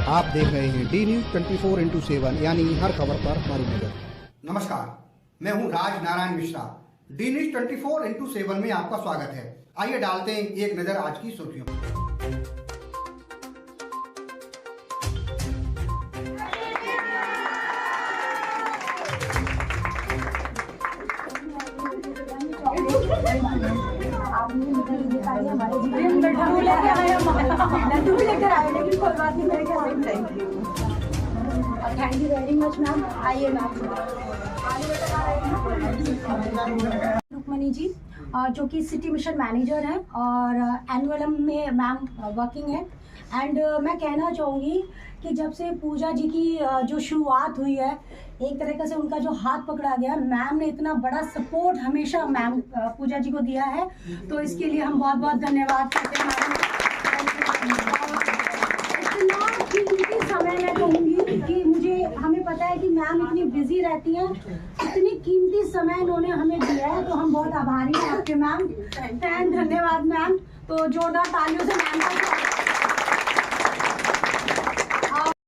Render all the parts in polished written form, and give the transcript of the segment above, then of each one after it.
आप देख रहे हैं डी न्यूज 24x7 यानी हर खबर पर हमारी नजर। नमस्कार, मैं हूं Raj Narayan Mishra. D news 24x7 में आपका स्वागत है। आइए डालते हैं एक नजर आज की सुर्खियों पर। लड्डू भी लेकर आए, लेकिन कोई बात नहीं, मेरे ख्याल से thank you very much ma'am. आइए मैम। रुक्मणी जी जो कि सिटी मिशन मैनेजर हैं और एनुअलम में मैम वर्किंग है। एंड मैं कहना चाहूँगी कि जब से पूजा जी की जो शुरुआत हुई है, एक तरीके से उनका जो हाथ पकड़ा गया, मैम ने इतना बड़ा सपोर्ट हमेशा मैम पूजा जी को दिया है, तो इसके लिए हम बहुत बहुत धन्यवाद करते हैं मैम। इतना कीमती समय मैं कहूँगी कि हमें पता है कि मैम इतनी बिजी रहती हैं, इतनी कीमती समय इन्होंने हमें दिया है, तो हम बहुत आभारी हैं आपके मैम। धन्यवाद मैम। तो जोरदार तालियों से मैम का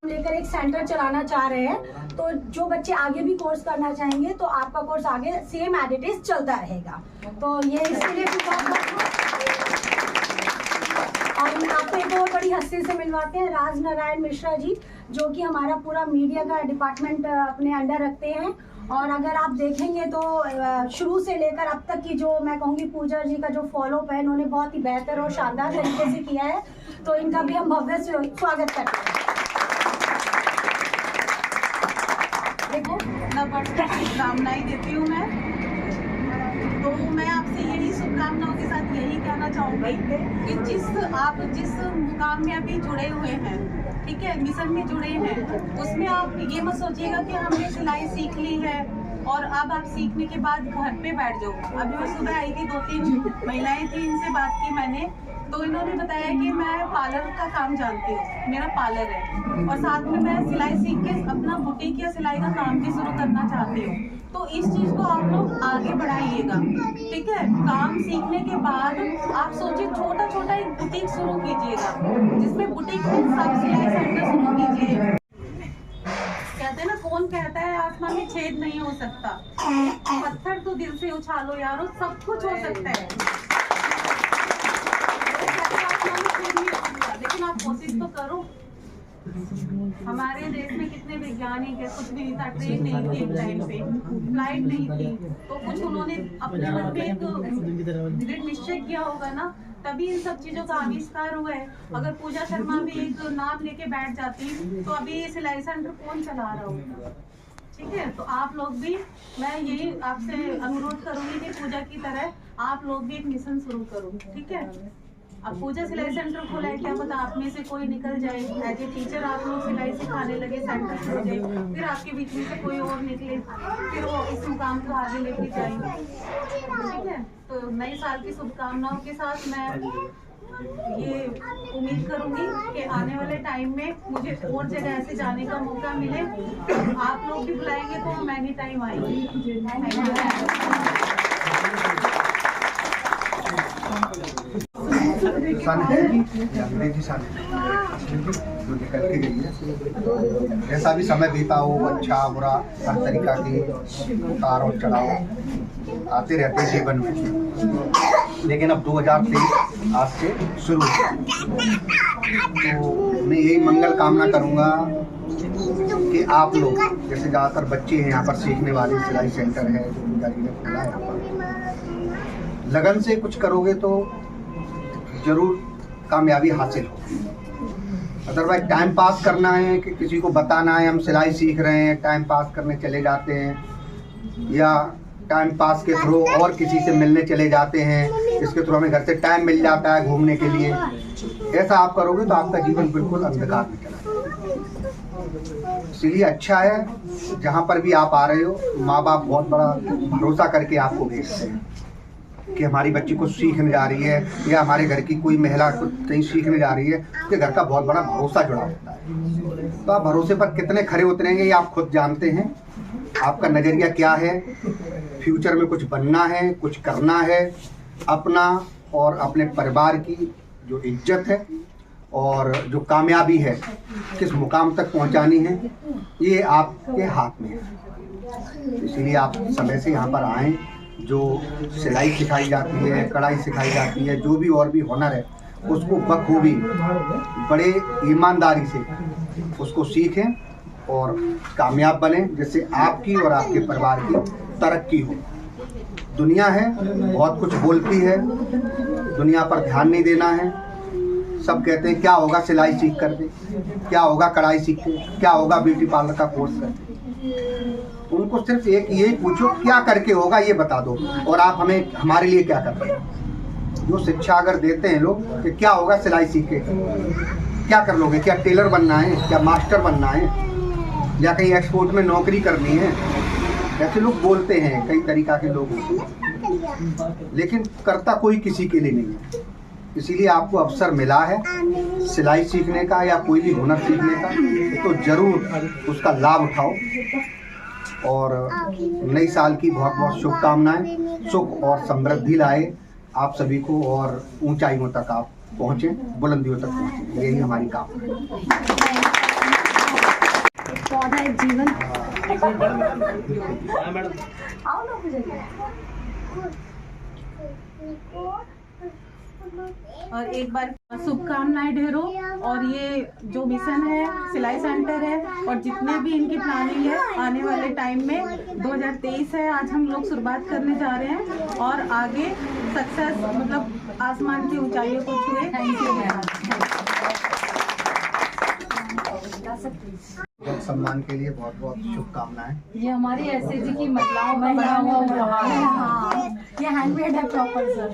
लेकर एक सेंटर चलाना चाह रहे हैं, तो जो बच्चे आगे भी कोर्स करना चाहेंगे तो आपका कोर्स आगे सेम एज इट इज चलता रहेगा। तो ये इसके लिए भी और आपको एक और बड़ी हस्ती से मिलवाते हैं, राज नारायण मिश्रा जी, जो कि हमारा पूरा मीडिया का डिपार्टमेंट अपने अंडर रखते हैं। और अगर आप देखेंगे तो शुरू से लेकर अब तक की जो मैं कहूँगी पूजा जी का जो फॉलोअप है, इन्होंने बहुत ही बेहतर और शानदार तरीके से किया है, तो इनका भी हम भव्य स्वागत करते हैं। देखो, शुभकामनाएं देती हूँ मैं। तो मैं आपसे यही शुभकामनाओं के साथ यही कहना चाहूँगी कि जिस मुकाम में अभी जुड़े हुए हैं, ठीक है, मिशन में जुड़े हैं, उसमें आप ये मत सोचिएगा कि हमने सिलाई सीख ली है और अब आप सीखने के बाद घर पे बैठ जाओ। अभी मैं सुबह आई थी, 2-3 महिलाएं थी, इनसे बात की मैंने, तो इन्होंने बताया कि मैं पार्लर का काम जानती हूँ, मेरा पार्लर है और साथ में मैं सिलाई सीख के अपना बुटीक या सिलाई का काम भी शुरू करना चाहती हूँ। तो इस चीज़ को आप लोग आगे बढ़ाइएगा, ठीक है। काम सीखने के बाद आप सोचिए छोटा छोटा एक बुटीक शुरू कीजिएगा, जिसमें बुटीक में सब सिलाई सेंटर शुरू कीजिए। कहते हैं ना, कौन कहता है आसमान में छेद नहीं हो सकता, पत्थर तो दिल से उछालो यारो, सब कुछ हो सकता है, लेकिन आप कोशिश तो करो। हमारे देश में कितने वैज्ञानिक है, कुछ भी नहीं था, ट्रेन नहीं थी एक टाइम पे, फ्लाइट नहीं थी, तो कुछ उन्होंने अपने मन पे एक दृढ़ निश्चय किया होगा ना, तभी इन सब चीजों का आविष्कार हुआ है। अगर पूजा शर्मा भी एक नाम लेके बैठ जाती तो अभी सिलाई सेंटर कौन चला रहा होगा, ठीक है। तो आप लोग भी, मैं यही आपसे अनुरोध करूंगी कि पूजा की तरह आप लोग भी एक मिशन शुरू करो, ठीक है। अब पूजा सिलाई सेंटर खोला है, क्या पता आप में से कोई निकल जाए, एज ए टीचर आप लोग सिलाई सिखाने लगे, सेंटर शुरू हो जाए, फिर आपके बीच में से कोई और निकले, फिर वो इस मुकाम को आगे लेके जाएंगे, ठीक है। तो नए साल की शुभकामनाओं के साथ मैं ये उम्मीद करूंगी कि आने वाले टाइम में मुझे और जगह ऐसे जाने का मौका मिले, आप लोग भी बुलाएंगे तो हम एनी टाइम आएंगे। अंग्रेजी सन जो निकल के गई है, जैसा भी समय बीता हो, अच्छा बुरा हर तरीका के उतार और चढ़ाव आते रहते हैं जीवन में, लेकिन अब 2023 आज से शुरू हुआ, तो मैं यही मंगल कामना करूँगा कि आप लोग, जैसे ज़्यादातर बच्चे हैं यहाँ पर सीखने वाले, सिलाई सेंटर है जो पूजा जी ने खोला है, यहाँ पर लगन से कुछ करोगे तो जरूर कामयाबी हासिल हो। अदरवाइज टाइम पास करना है कि किसी को बताना है हम सिलाई सीख रहे हैं, टाइम पास करने चले जाते हैं, या टाइम पास के थ्रू और किसी से मिलने चले जाते हैं, इसके थ्रू हमें घर से टाइम मिल जाता है घूमने के लिए, ऐसा आप करोगे तो आपका जीवन बिल्कुल अंधकार में चला जाएगा। इसलिए अच्छा है जहाँ पर भी आप आ रहे हो, माँ बाप बहुत बड़ा भरोसा करके आपको भेजते हैं कि हमारी बच्ची कुछ सीखने जा रही है, या हमारे घर की कोई महिला कुछ कहीं सीखने जा रही है, उसके घर का बहुत बड़ा भरोसा जुड़ा होता है। तो आप भरोसे पर कितने खरे उतरेंगे ये आप खुद जानते हैं। आपका नज़रिया क्या है, फ्यूचर में कुछ बनना है, कुछ करना है, अपना और अपने परिवार की जो इज्जत है और जो कामयाबी है किस मुकाम तक पहुंचानी है ये आपके हाथ में है। इसलिए आप समय से यहाँ पर आएँ। जो सिलाई सिखाई जाती है, कढ़ाई सिखाई जाती है, जो भी और भी हुनर है उसको बखूबी बड़े ईमानदारी से उसको सीखें और कामयाब बने, जिससे आपकी और आपके परिवार की तरक्की हो। दुनिया है बहुत कुछ बोलती है, दुनिया पर ध्यान नहीं देना है। सब कहते हैं क्या होगा सिलाई सीख कर दे, क्या होगा कढ़ाई सीख के, क्या होगा ब्यूटी पार्लर का कोर्स कर। उनको सिर्फ एक यही पूछो क्या करके होगा ये बता दो, और आप हमें हमारे लिए क्या कर रहे हो। जो शिक्षा अगर देते हैं लोग कि क्या होगा सिलाई सीख के, क्या कर लोगे, क्या टेलर बनना है, क्या मास्टर बनना है, या कहीं एक्सपोर्ट में नौकरी करनी है, ऐसे लोग बोलते हैं। कई तरीका के लोग होते हैं, लेकिन करता कोई किसी के लिए नहीं है। इसीलिए आपको अवसर मिला है सिलाई सीखने का या कोई भी हुनर सीखने का, तो ज़रूर उसका लाभ उठाओ। और नई साल की बहुत बहुत शुभकामनाएं, सुख और समृद्धि लाए आप सभी को, और ऊंचाइयों तक आप पहुँचें, बुलंदियों तक पहुँचें, यही हमारी कामना है। पौधा एक जीवन। आओ ना मुझे। और एक बार शुभकामनाएं ढेरों। और ये जो मिशन है सिलाई सेंटर है और जितने भी इनकी प्लानिंग है आने वाले टाइम में 2023 है, आज हम लोग शुरुआत करने जा रहे हैं और आगे सक्सेस मतलब आसमान की ऊंचाइयों को छुए। Thank you ma'am. सम्मान के लिए बहुत बहुत शुभकामनाएं। ये हमारी एसएजी की महिलाओं का बड़ा हुआ उपहार है। हाँ, ये हैंडमेड है प्रॉपर सर।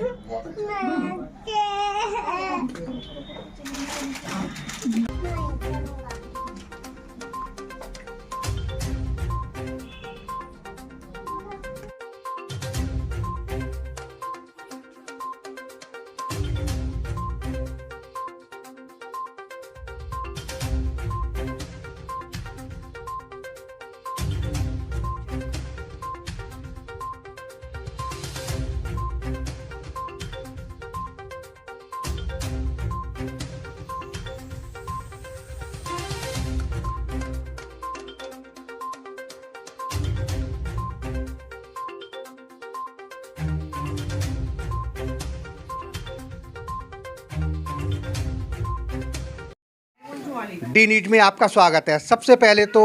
डी न्यूज में आपका स्वागत है। सबसे पहले तो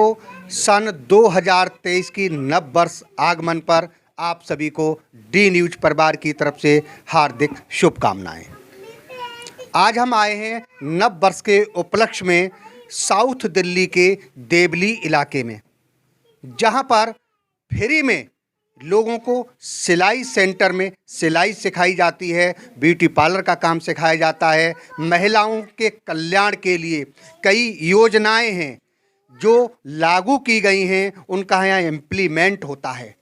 सन 2023 की नव वर्ष आगमन पर आप सभी को डी न्यूज परिवार की तरफ से हार्दिक शुभकामनाएं। आज हम आए हैं नव वर्ष के उपलक्ष्य में साउथ दिल्ली के देवली इलाके में, जहां पर फ्री में लोगों को सिलाई सेंटर में सिलाई सिखाई जाती है, ब्यूटी पार्लर का काम सिखाया जाता है। महिलाओं के कल्याण के लिए कई योजनाएं हैं जो लागू की गई हैं, उनका यहाँ इम्प्लीमेंट होता है।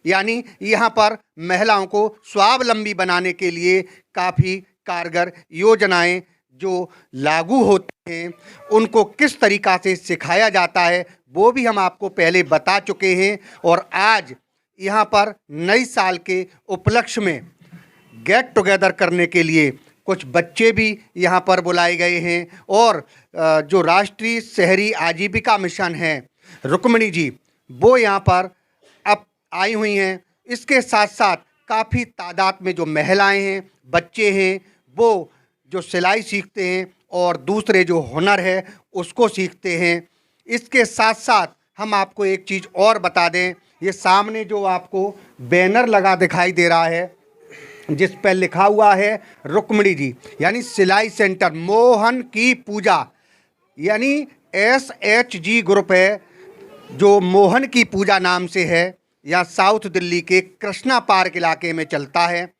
यानी यहाँ पर महिलाओं को स्वावलंबी बनाने के लिए काफ़ी कारगर योजनाएं जो लागू होती हैं, उनको किस तरीक़ा से सिखाया जाता है वो भी हम आपको पहले बता चुके हैं। और आज यहाँ पर नई साल के उपलक्ष्य में गेट टुगेदर करने के लिए कुछ बच्चे भी यहाँ पर बुलाए गए हैं। और जो राष्ट्रीय शहरी आजीविका मिशन है रुक्मणी जी, वो यहाँ पर अब आई हुई हैं। इसके साथ साथ काफ़ी तादाद में जो महिलाएं हैं, बच्चे हैं, वो जो सिलाई सीखते हैं और दूसरे जो हुनर है उसको सीखते हैं। इसके साथ साथ हम आपको एक चीज़ और बता दें, ये सामने जो आपको बैनर लगा दिखाई दे रहा है जिस पर लिखा हुआ है रुक्मणी जी, यानी सिलाई सेंटर मोहन की पूजा, यानी SHG ग्रुप है जो मोहन की पूजा नाम से है, या साउथ दिल्ली के कृष्णा पार्क इलाके में चलता है।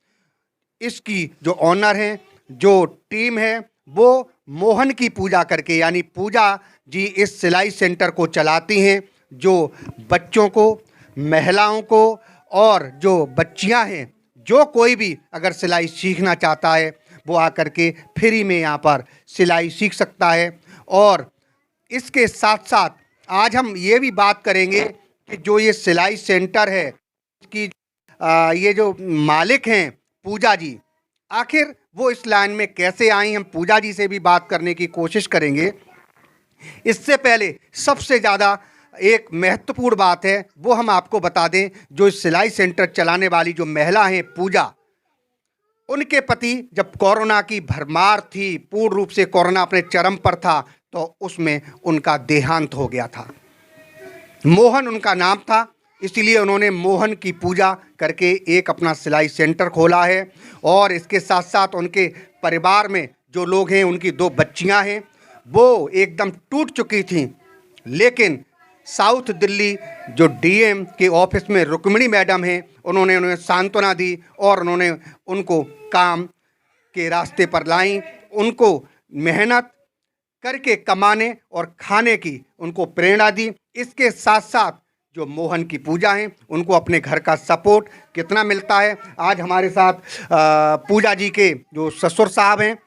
इसकी जो ऑनर हैं, जो टीम है, वो मोहन की पूजा करके, यानी पूजा जी इस सिलाई सेंटर को चलाती हैं, जो बच्चों को, महिलाओं को और जो बच्चियां हैं, जो कोई भी अगर सिलाई सीखना चाहता है वो आकर के फ्री में यहाँ पर सिलाई सीख सकता है। और इसके साथ साथ आज हम ये भी बात करेंगे कि जो ये सिलाई सेंटर है कि ये जो मालिक हैं पूजा जी, आखिर वो इस लाइन में कैसे आई, हम पूजा जी से भी बात करने की कोशिश करेंगे। इससे पहले सबसे ज़्यादा एक महत्वपूर्ण बात है वो हम आपको बता दें, जो इस सिलाई सेंटर चलाने वाली जो महिला हैं पूजा, उनके पति जब कोरोना की भरमार थी, पूर्ण रूप से कोरोना अपने चरम पर था, तो उसमें उनका देहांत हो गया था। मोहन उनका नाम था, इसलिए उन्होंने मोहन की पूजा करके एक अपना सिलाई सेंटर खोला है। और इसके साथ साथ उनके परिवार में जो लोग हैं, उनकी 2 बच्चियां हैं, वो एकदम टूट चुकी थीं, लेकिन साउथ दिल्ली जो डीएम के ऑफिस में रुक्मिणी मैडम हैं, उन्होंने उन्हें सांत्वना दी और उन्होंने उनको काम के रास्ते पर लाई, उनको मेहनत करके कमाने और खाने की उनको प्रेरणा दी। इसके साथ साथ जो मोहन की पूजा हैं, उनको अपने घर का सपोर्ट कितना मिलता है, आज हमारे साथ पूजा जी के जो ससुर साहब हैं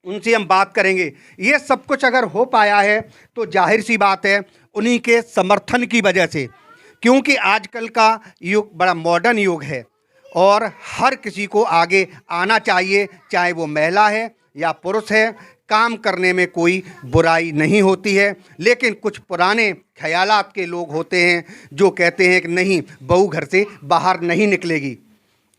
उनसे हम बात करेंगे। ये सब कुछ अगर हो पाया है तो जाहिर सी बात है उन्हीं के समर्थन की वजह से, क्योंकि आजकल का युग बड़ा मॉडर्न युग है और हर किसी को आगे आना चाहिए, चाहे वो महिला है या पुरुष है। काम करने में कोई बुराई नहीं होती है, लेकिन कुछ पुराने ख्यालात के लोग होते हैं जो कहते हैं कि नहीं, बहू घर से बाहर नहीं निकलेगी,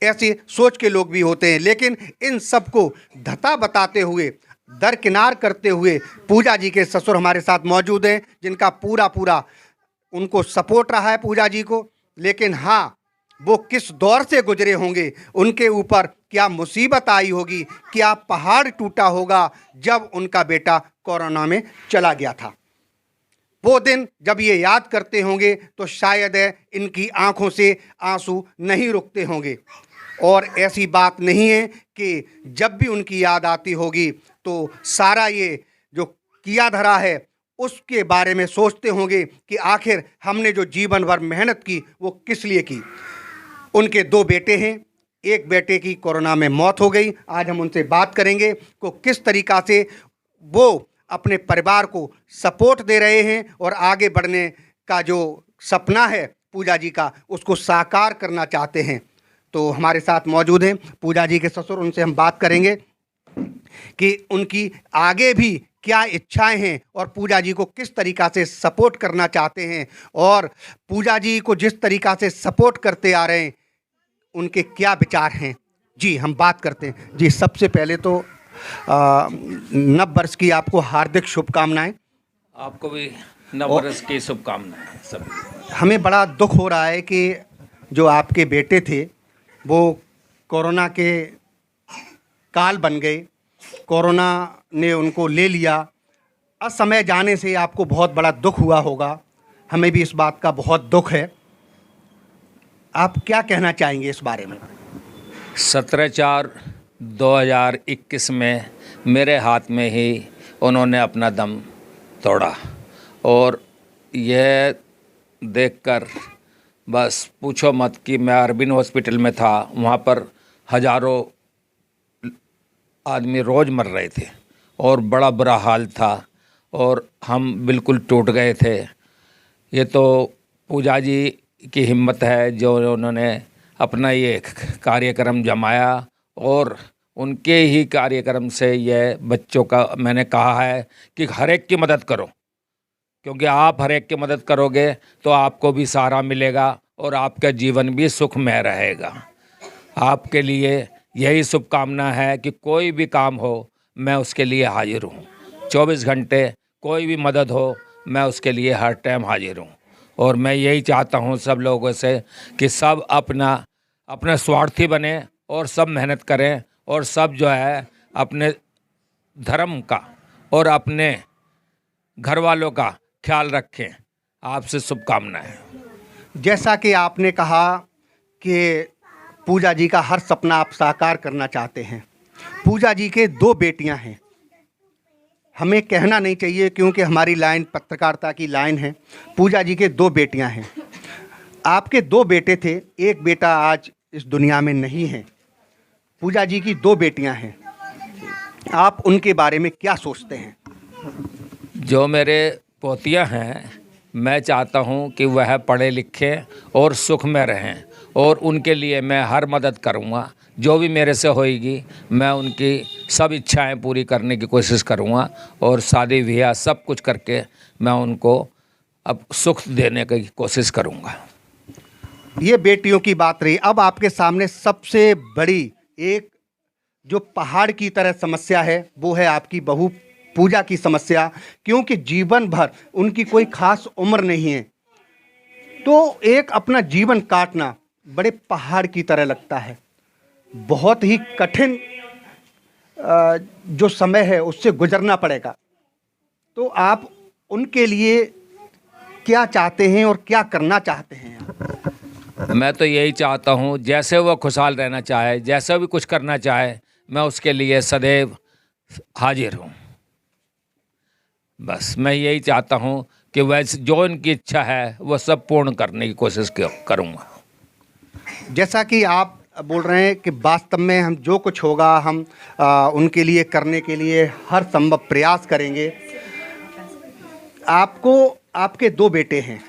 ऐसे सोच के लोग भी होते हैं। लेकिन इन सब को धता बताते हुए, दरकिनार करते हुए पूजा जी के ससुर हमारे साथ मौजूद हैं, जिनका पूरा उनको सपोर्ट रहा है पूजा जी को। लेकिन हाँ, वो किस दौर से गुजरे होंगे, उनके ऊपर क्या मुसीबत आई होगी, क्या पहाड़ टूटा होगा जब उनका बेटा कोरोना में चला गया था। वो दिन जब ये याद करते होंगे तो शायद इनकी आंखों से आंसू नहीं रुकते होंगे। और ऐसी बात नहीं है कि जब भी उनकी याद आती होगी तो सारा ये जो किया धरा है उसके बारे में सोचते होंगे कि आखिर हमने जो जीवन भर मेहनत की वो किस लिए की। उनके 2 बेटे हैं, एक बेटे की कोरोना में मौत हो गई। आज हम उनसे बात करेंगे को किस तरीक़ा से वो अपने परिवार को सपोर्ट दे रहे हैं और आगे बढ़ने का जो सपना है पूजा जी का, उसको साकार करना चाहते हैं। तो हमारे साथ मौजूद हैं पूजा जी के ससुर, उनसे हम बात करेंगे कि उनकी आगे भी क्या इच्छाएं हैं और पूजा जी को किस तरीक़ा से सपोर्ट करना चाहते हैं, और पूजा जी को जिस तरीक़ा से सपोर्ट करते आ रहे हैं उनके क्या विचार हैं। जी हम बात करते हैं। जी सबसे पहले तो नव वर्ष की आपको हार्दिक शुभकामनाएं। आपको भी नव वर्ष की शुभकामनाएं सभी। हमें बड़ा दुख हो रहा है कि जो आपके बेटे थे वो कोरोना के काल बन गए, कोरोना ने उनको ले लिया। असमय जाने से आपको बहुत बड़ा दुख हुआ होगा, हमें भी इस बात का बहुत दुख है। आप क्या कहना चाहेंगे इस बारे में? 17/4/2021 में मेरे हाथ में ही उन्होंने अपना दम तोड़ा, और यह देखकर बस पूछो मत कि मैं अरबिन हॉस्पिटल में था, वहाँ पर हज़ारों आदमी रोज़ मर रहे थे और बड़ा बुरा हाल था और हम बिल्कुल टूट गए थे। ये तो पूजा जी की हिम्मत है जो उन्होंने अपना ये कार्यक्रम जमाया, और उनके ही कार्यक्रम से ये बच्चों का मैंने कहा है कि हर एक की मदद करो, क्योंकि आप हर एक की मदद करोगे तो आपको भी सहारा मिलेगा और आपका जीवन भी सुखमय रहेगा। आपके लिए यही शुभकामना है कि कोई भी काम हो मैं उसके लिए हाजिर हूँ, 24 घंटे कोई भी मदद हो मैं उसके लिए हर टाइम हाजिर हूँ। और मैं यही चाहता हूँ सब लोगों से कि सब अपना स्वार्थी बने और सब मेहनत करें और सब जो है अपने धर्म का और अपने घर वालों का ख्याल रखें। आपसे शुभकामनाएं। जैसा कि आपने कहा कि पूजा जी का हर सपना आप साकार करना चाहते हैं। पूजा जी के 2 बेटियां हैं, हमें कहना नहीं चाहिए क्योंकि हमारी लाइन पत्रकारिता की लाइन है। पूजा जी के 2 बेटियां हैं, आपके 2 बेटे थे, एक बेटा आज इस दुनिया में नहीं है। पूजा जी की 2 बेटियां हैं, आप उनके बारे में क्या सोचते हैं? जो मेरे पोतियां हैं, मैं चाहता हूं कि वह पढ़े लिखे और सुख में रहें, और उनके लिए मैं हर मदद करूंगा जो भी मेरे से होएगी मैं उनकी सब इच्छाएं पूरी करने की कोशिश करूँगा और शादी ब्याह सब कुछ करके मैं उनको अब सुख देने की कोशिश करूँगा। ये बेटियों की बात रही। अब आपके सामने सबसे बड़ी एक जो पहाड़ की तरह समस्या है वो है आपकी बहू पूजा की समस्या, क्योंकि जीवन भर उनकी कोई खास उम्र नहीं है, तो एक अपना जीवन काटना बड़े पहाड़ की तरह लगता है। बहुत ही कठिन जो समय है उससे गुजरना पड़ेगा। तो आप उनके लिए क्या चाहते हैं और क्या करना चाहते हैं? मैं तो यही चाहता हूँ जैसे वो खुशहाल रहना चाहे, जैसा भी कुछ करना चाहे, मैं उसके लिए सदैव हाजिर हूँ। बस मैं यही चाहता हूँ कि वैसे जो उनकी इच्छा है वो सब पूर्ण करने की कोशिश करूँगा। जैसा कि आप बोल रहे हैं कि वास्तव में हम जो कुछ होगा हम उनके लिए करने के लिए हर संभव प्रयास करेंगे। आपको आपके 2 बेटे हैं।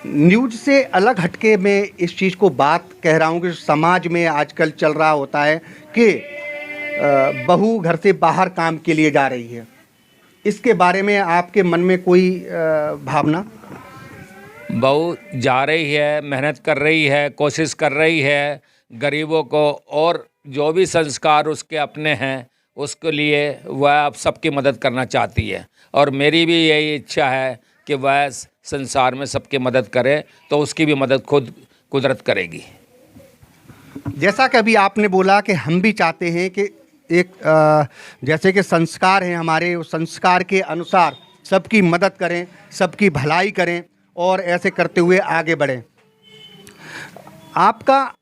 न्यूज़ से अलग हटके मैं इस चीज़ को बात कह रहा हूँ कि समाज में आजकल चल रहा होता है कि बहू घर से बाहर काम के लिए जा रही है। इसके बारे में आपके मन में कोई भावना? बहू जा रही है, मेहनत कर रही है, कोशिश कर रही है गरीबों को और जो भी संस्कार उसके अपने हैं उसके लिए वह अब सबकी मदद करना चाहती है। और मेरी भी यही इच्छा है कि वह संसार में सबकी मदद करे, तो उसकी भी मदद खुद कुदरत करेगी। जैसा कि अभी आपने बोला कि हम भी चाहते हैं कि एक जैसे कि संस्कार हैं हमारे, उस संस्कार के अनुसार सबकी मदद करें, सबकी भलाई करें और ऐसे करते हुए आगे बढ़ें। आपका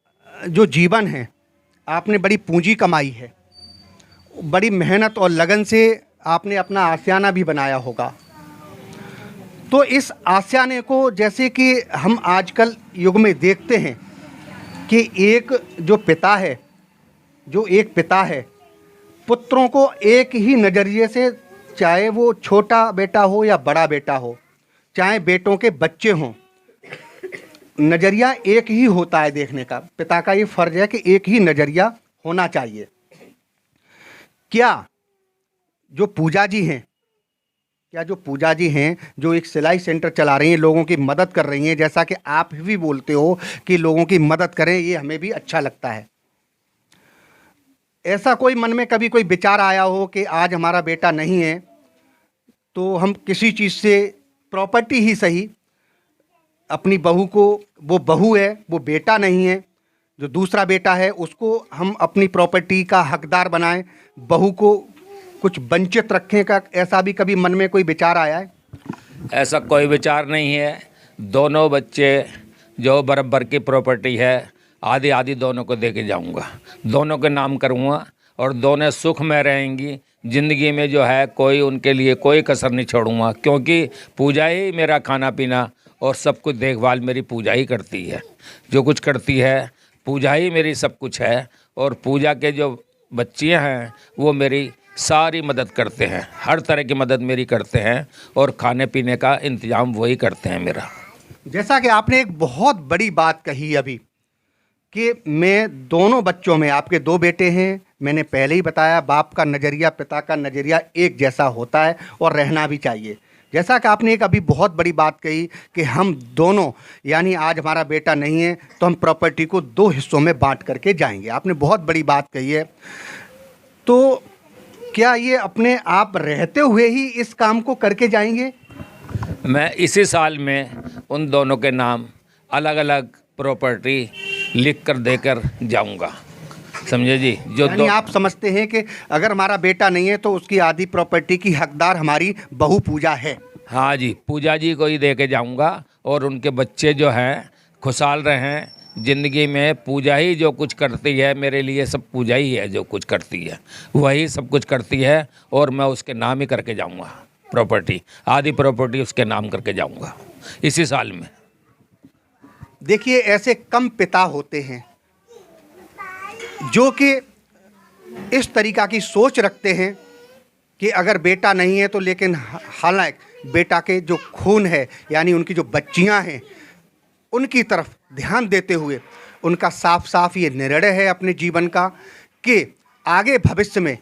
जो जीवन है, आपने बड़ी पूंजी कमाई है, बड़ी मेहनत और लगन से आपने अपना आशियाना भी बनाया होगा। तो इस आशियाने को जैसे कि हम आजकल युग में देखते हैं कि एक पिता है पुत्रों को एक ही नज़रिए से, चाहे वो छोटा बेटा हो या बड़ा बेटा हो, चाहे बेटों के बच्चे हों, नज़रिया एक ही होता है देखने का। पिता का ये फ़र्ज़ है कि एक ही नज़रिया होना चाहिए। क्या जो पूजा जी हैं जो एक सिलाई सेंटर चला रही हैं, लोगों की मदद कर रही हैं, जैसा कि आप भी बोलते हो कि लोगों की मदद करें, ये हमें भी अच्छा लगता है। ऐसा कोई मन में कभी कोई विचार आया हो कि आज हमारा बेटा नहीं है तो हम किसी चीज़ से, प्रॉपर्टी ही सही, अपनी बहू को, वो बहू है वो बेटा नहीं है, जो दूसरा बेटा है उसको हम अपनी प्रॉपर्टी का हकदार बनाएं, बहू को कुछ वंचित रखें का ऐसा भी कभी मन में कोई विचार आया है? ऐसा कोई विचार नहीं है। दोनों बच्चे जो बराबर की प्रॉपर्टी है आधी आधी दोनों को दे के जाऊँगा, दोनों के नाम करूँगा और दोनों सुख में रहेंगी। ज़िंदगी में जो है कोई उनके लिए कोई कसर नहीं छोड़ूंगा, क्योंकि पूजा ही मेरा खाना पीना और सब कुछ देखभाल मेरी पूजा ही करती है। जो कुछ करती है पूजा ही मेरी सब कुछ है। और पूजा के जो बच्चियाँ हैं वो मेरी सारी मदद करते हैं, हर तरह की मदद मेरी करते हैं और खाने पीने का इंतज़ाम वही करते हैं मेरा। जैसा कि आपने एक बहुत बड़ी बात कही अभी कि मैं दोनों बच्चों में, आपके 2 बेटे हैं, मैंने पहले ही बताया बाप का नज़रिया पिता का नज़रिया एक जैसा होता है और रहना भी चाहिए। जैसा कि आपने एक अभी बहुत बड़ी बात कही कि हम दोनों, यानी आज हमारा बेटा नहीं है तो हम प्रॉपर्टी को 2 हिस्सों में बांट करके जाएंगे, आपने बहुत बड़ी बात कही है। तो क्या ये अपने आप रहते हुए ही इस काम को करके जाएंगे? मैं इसी साल में उन दोनों के नाम अलग अलग प्रॉपर्टी लिख कर देकर जाऊंगा, समझे जी। जो यानी आप समझते हैं कि अगर हमारा बेटा नहीं है तो उसकी आधी प्रॉपर्टी की हकदार हमारी बहू पूजा है? हाँ जी, पूजा जी को ही दे के जाऊँगा और उनके बच्चे जो हैं खुशहाल रहें ज़िंदगी में। पूजा ही जो कुछ करती है मेरे लिए, सब पूजा ही है जो कुछ करती है, वही सब कुछ करती है और मैं उसके नाम ही करके जाऊँगा प्रॉपर्टी, आधी प्रॉपर्टी उसके नाम करके जाऊँगा इसी साल में। देखिए, ऐसे कम पिता होते हैं जो कि इस तरीक़ा की सोच रखते हैं कि अगर बेटा नहीं है तो, लेकिन हालांकि बेटा के जो खून है यानी उनकी जो बच्चियां हैं उनकी तरफ ध्यान देते हुए उनका साफ साफ ये निर्णय है अपने जीवन का कि आगे भविष्य में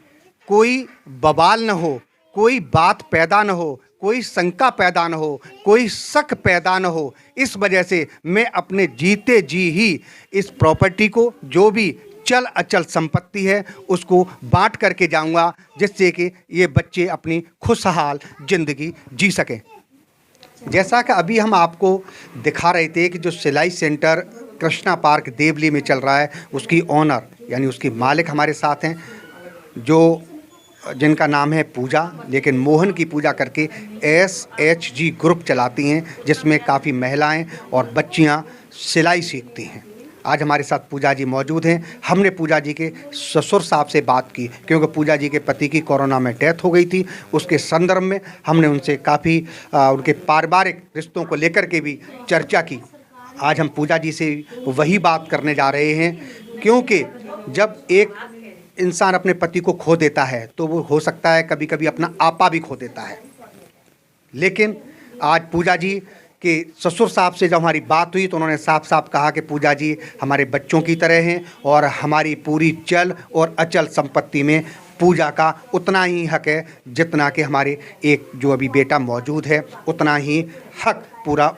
कोई बवाल न हो, कोई बात पैदा न हो, कोई शंका पैदा न हो, कोई शक पैदा न हो। इस वजह से मैं अपने जीते जी ही इस प्रॉपर्टी को, जो भी चल अचल संपत्ति है, उसको बांट करके जाऊंगा, जिससे कि ये बच्चे अपनी खुशहाल ज़िंदगी जी सकें। जैसा कि अभी हम आपको दिखा रहे थे कि जो सिलाई सेंटर कृष्णा पार्क देवली में चल रहा है, उसकी ओनर यानी उसकी मालिक हमारे साथ हैं, जो जिनका नाम है पूजा, लेकिन मोहन की पूजा करके SHG ग्रुप चलाती हैं, जिसमें काफ़ी महिलाएं और बच्चियां सिलाई सीखती हैं। आज हमारे साथ पूजा जी मौजूद हैं। हमने पूजा जी के ससुर साहब से बात की, क्योंकि पूजा जी के पति की कोरोना में डेथ हो गई थी। उसके संदर्भ में हमने उनसे काफ़ी उनके पारिवारिक रिश्तों को लेकर के भी चर्चा की। आज हम पूजा जी से वही बात करने जा रहे हैं, क्योंकि जब एक इंसान अपने पति को खो देता है तो वो हो सकता है कभी कभी अपना आपा भी खो देता है। लेकिन आज पूजा जी के ससुर साहब से जब हमारी बात हुई तो उन्होंने साफ साफ कहा कि पूजा जी हमारे बच्चों की तरह हैं और हमारी पूरी चल और अचल संपत्ति में पूजा का उतना ही हक है जितना कि हमारे एक जो अभी बेटा मौजूद है, उतना ही हक पूरा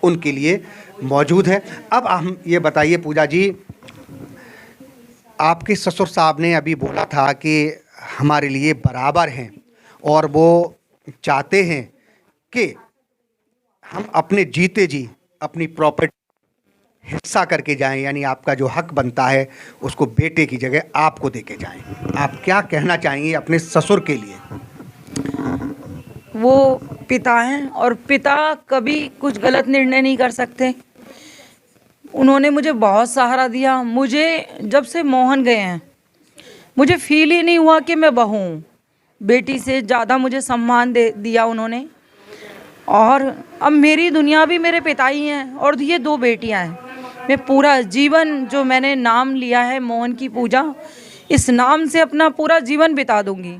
उनके लिए मौजूद है। अब हम ये बताइए पूजा जी, आपके ससुर साहब ने अभी बोला था कि हमारे लिए बराबर हैं और वो चाहते हैं कि हम अपने जीते जी अपनी प्रॉपर्टी हिस्सा करके जाएं, यानी आपका जो हक बनता है उसको बेटे की जगह आपको देके जाएं। आप क्या कहना चाहेंगे अपने ससुर के लिए? वो पिता हैं और पिता कभी कुछ गलत निर्णय नहीं कर सकते। उन्होंने मुझे बहुत सहारा दिया। मुझे जब से मोहन गए हैं मुझे फील ही नहीं हुआ कि मैं बहू हूँ। बेटी से ज़्यादा मुझे सम्मान दिया उन्होंने। और अब मेरी दुनिया भी मेरे पिता ही हैं और ये 2 बेटियां हैं। मैं पूरा जीवन जो मैंने नाम लिया है मोहन की पूजा, इस नाम से अपना पूरा जीवन बिता दूंगी।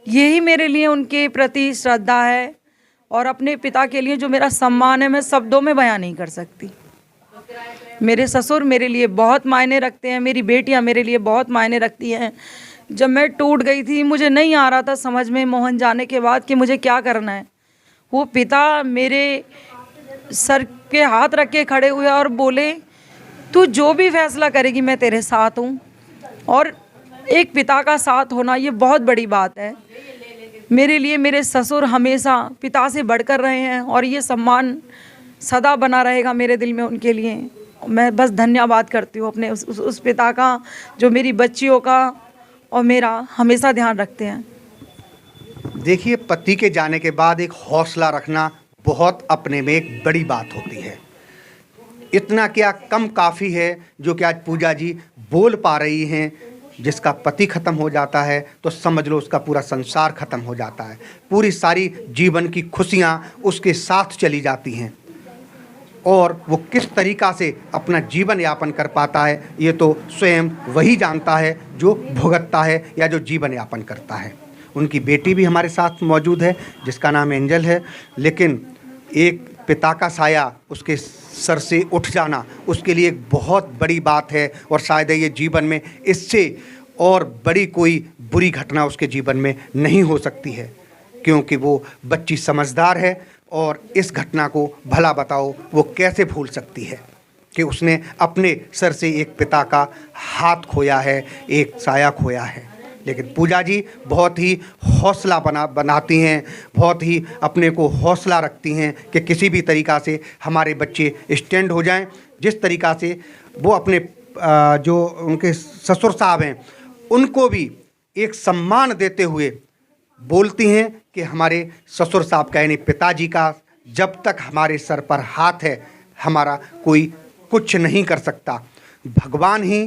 यही मेरे लिए उनके प्रति श्रद्धा है और अपने पिता के लिए जो मेरा सम्मान है मैं शब्दों में बयां नहीं कर सकती। मेरे ससुर मेरे लिए बहुत मायने रखते हैं, मेरी बेटियां मेरे लिए बहुत मायने रखती हैं। जब मैं टूट गई थी, मुझे नहीं आ रहा था समझ में मोहन जाने के बाद कि मुझे क्या करना है, वो पिता मेरे सर के हाथ रख के खड़े हुए और बोले तू जो भी फैसला करेगी मैं तेरे साथ हूँ। और एक पिता का साथ होना ये बहुत बड़ी बात है। मेरे लिए मेरे ससुर हमेशा पिता से बढ़कर रहे हैं और ये सम्मान सदा बना रहेगा मेरे दिल में उनके लिए। मैं बस धन्यवाद करती हूँ अपने उस पिता का जो मेरी बच्चियों का और मेरा हमेशा ध्यान रखते हैं। देखिए, पति के जाने के बाद एक हौसला रखना बहुत अपने में एक बड़ी बात होती है। इतना क्या कम काफ़ी है जो कि आज पूजा जी बोल पा रही हैं। जिसका पति ख़त्म हो जाता है तो समझ लो उसका पूरा संसार ख़त्म हो जाता है, पूरी सारी जीवन की खुशियाँ उसके साथ चली जाती हैं। और वो किस तरीक़ा से अपना जीवन यापन कर पाता है ये तो स्वयं वही जानता है जो भुगतता है या जो जीवन यापन करता है। उनकी बेटी भी हमारे साथ मौजूद है जिसका नाम एंजल है। लेकिन एक पिता का साया उसके सर से उठ जाना उसके लिए एक बहुत बड़ी बात है और शायद ये जीवन में इससे और बड़ी कोई बुरी घटना उसके जीवन में नहीं हो सकती है, क्योंकि वो बच्ची समझदार है और इस घटना को भला बताओ वो कैसे भूल सकती है कि उसने अपने सर से एक पिता का हाथ खोया है, एक साया खोया है। लेकिन पूजा जी बहुत ही हौसला बनाती हैं, बहुत ही अपने को हौसला रखती हैं कि किसी भी तरीक़ा से हमारे बच्चे स्टैंड हो जाएं। जिस तरीक़ा से वो अपने जो उनके ससुर साहब हैं उनको भी एक सम्मान देते हुए बोलती हैं कि हमारे ससुर साहब का यानी पिताजी का जब तक हमारे सर पर हाथ है हमारा कोई कुछ नहीं कर सकता। भगवान ही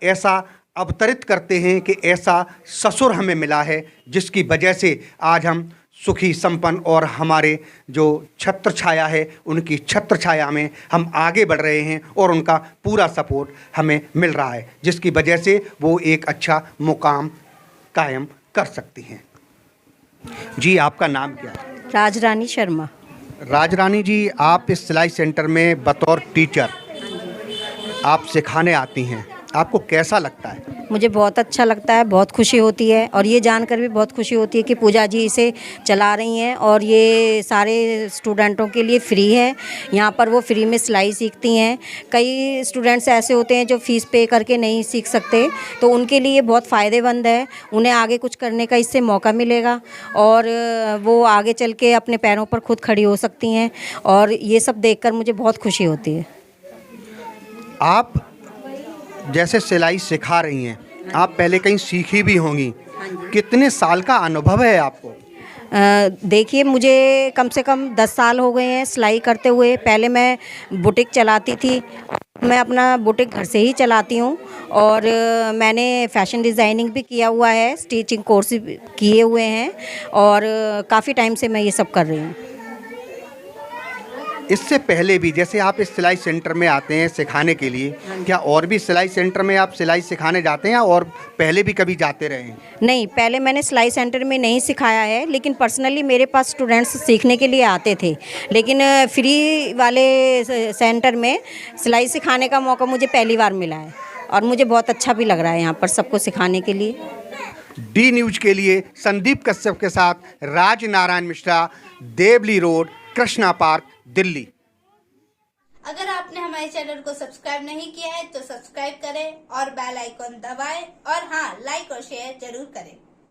ऐसा अवतरित करते हैं कि ऐसा ससुर हमें मिला है जिसकी वजह से आज हम सुखी संपन्न और हमारे जो छत्र छाया है उनकी छत्र छाया में हम आगे बढ़ रहे हैं और उनका पूरा सपोर्ट हमें मिल रहा है, जिसकी वजह से वो एक अच्छा मुकाम कायम कर सकती हैं। जी, आपका नाम क्या है? राजरानी शर्मा। राजरानी जी, आप इस सिलाई सेंटर में बतौर टीचर आप सिखाने आती हैं, आपको कैसा लगता है? मुझे बहुत अच्छा लगता है, बहुत खुशी होती है और ये जानकर भी बहुत खुशी होती है कि पूजा जी इसे चला रही हैं और ये सारे स्टूडेंटों के लिए फ्री है। यहाँ पर वो फ्री में सिलाई सीखती हैं। कई स्टूडेंट्स ऐसे होते हैं जो फ़ीस पे करके नहीं सीख सकते, तो उनके लिए बहुत फ़ायदेमंद है। उन्हें आगे कुछ करने का इससे मौका मिलेगा और वो आगे चल के अपने पैरों पर खुद खड़ी हो सकती हैं और ये सब देखकर मुझे बहुत खुशी होती है। आप जैसे सिलाई सिखा रही हैं, आप पहले कहीं सीखी भी होंगी, कितने साल का अनुभव है आपको? देखिए, मुझे कम से कम 10 साल हो गए हैं सिलाई करते हुए। पहले मैं बुटीक चलाती थी, मैं अपना बुटीक घर से ही चलाती हूँ और मैंने फ़ैशन डिज़ाइनिंग भी किया हुआ है, स्टिचिंग कोर्स भी किए हुए हैं और काफ़ी टाइम से मैं ये सब कर रही हूँ। इससे पहले भी जैसे आप इस सिलाई सेंटर में आते हैं सिखाने के लिए, क्या और भी सिलाई सेंटर में आप सिलाई सिखाने जाते हैं और पहले भी कभी जाते रहे हैं? नहीं, पहले मैंने सिलाई सेंटर में नहीं सिखाया है, लेकिन पर्सनली मेरे पास स्टूडेंट्स सीखने के लिए आते थे। लेकिन फ्री वाले सेंटर में सिलाई सिखाने का मौका मुझे पहली बार मिला है और मुझे बहुत अच्छा भी लग रहा है यहाँ पर सबको सिखाने के लिए। डी न्यूज़ के लिए संदीप कश्यप के साथ राज नारायण मिश्रा, देवली रोड, कृष्णा पार्क, दिल्ली। अगर आपने हमारे चैनल को सब्सक्राइब नहीं किया है तो सब्सक्राइब करें और बेल आइकॉन दबाएं और हाँ, लाइक और शेयर जरूर करें।